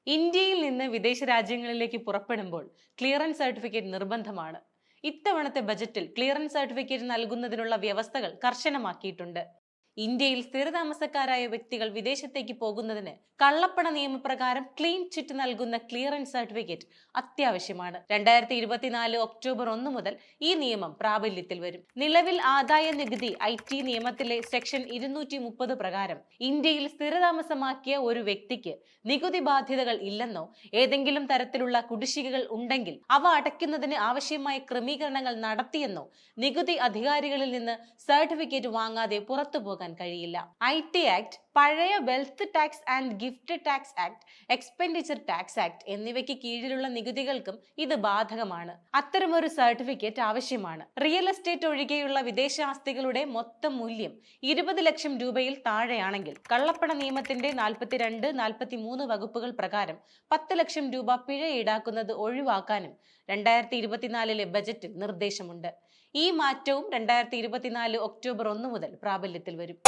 ഇന്ത്യയിൽ നിന്ന് വിദേശ രാജ്യങ്ങളിലേക്ക് പുറപ്പെടുമ്പോൾ ക്ലിയറൻസ് സർട്ടിഫിക്കറ്റ് നിർബന്ധമാണ്. ഇത്തവണത്തെ ബജറ്റിൽ ക്ലിയറൻസ് സർട്ടിഫിക്കറ്റ് നൽകുന്നതിനുള്ള വ്യവസ്ഥകൾ കർശനമാക്കിയിട്ടുണ്ട്. ഇന്ത്യയിൽ സ്ഥിരതാമസക്കാരായ വ്യക്തികൾ വിദേശത്തേക്ക് പോകുന്നതിന് കള്ളപ്പണ നിയമപ്രകാരം ക്ലീൻ ചിറ്റ് നൽകുന്ന ക്ലിയറൻസ് സർട്ടിഫിക്കറ്റ് അത്യാവശ്യമാണ്. 2024 ഒക്ടോബർ 1 മുതൽ ഈ നിയമം പ്രാബല്യത്തിൽ വരും. നിലവിൽ ആദായ നികുതി IT നിയമത്തിലെ സെക്ഷൻ 230 പ്രകാരം ഇന്ത്യയിൽ സ്ഥിരതാമസമാക്കിയ ഒരു വ്യക്തിക്ക് നികുതി ബാധ്യതകൾ ഇല്ലെന്നോ ഏതെങ്കിലും തരത്തിലുള്ള കുടിശ്ശികകൾ ഉണ്ടെങ്കിൽ അവ അടയ്ക്കുന്നതിന് ആവശ്യമായ ക്രമീകരണങ്ങൾ നടത്തിയെന്നോ നികുതി അധികാരികളിൽ നിന്ന് സർട്ടിഫിക്കറ്റ് വാങ്ങാതെ പുറത്തുപോകാൻ കഴിയില്ല. IT ആക്ട്, പഴയ wealth tax and gift tax act, expenditure tax act എന്നിവയ്ക്ക് കീഴിലുള്ള നികുതികൾക്കും ഇത് ബാധകമാണ്. അത്തരമൊരു സർട്ടിഫിക്കറ്റ് ആവശ്യമാണ്. റിയൽ എസ്റ്റേറ്റ് ഒഴികെയുള്ള വിദേശ ആസ്തികളുടെ മൊത്തം മൂല്യം 20 ലക്ഷം രൂപയിൽ താഴെയാണെങ്കിൽ കള്ളപ്പണ നിയമത്തിന്റെ 42, 43 വകുപ്പുകൾ പ്രകാരം 10 ലക്ഷം രൂപ പിഴ ഈടാക്കുന്നത് ഒഴിവാക്കാനും 2024 ബജറ്റിൽ നിർദ്ദേശമുണ്ട്. ഈ മാറ്റവും 2024 ഒക്ടോബർ 1 മുതൽ പ്രാബല്യത്തിൽ വരും.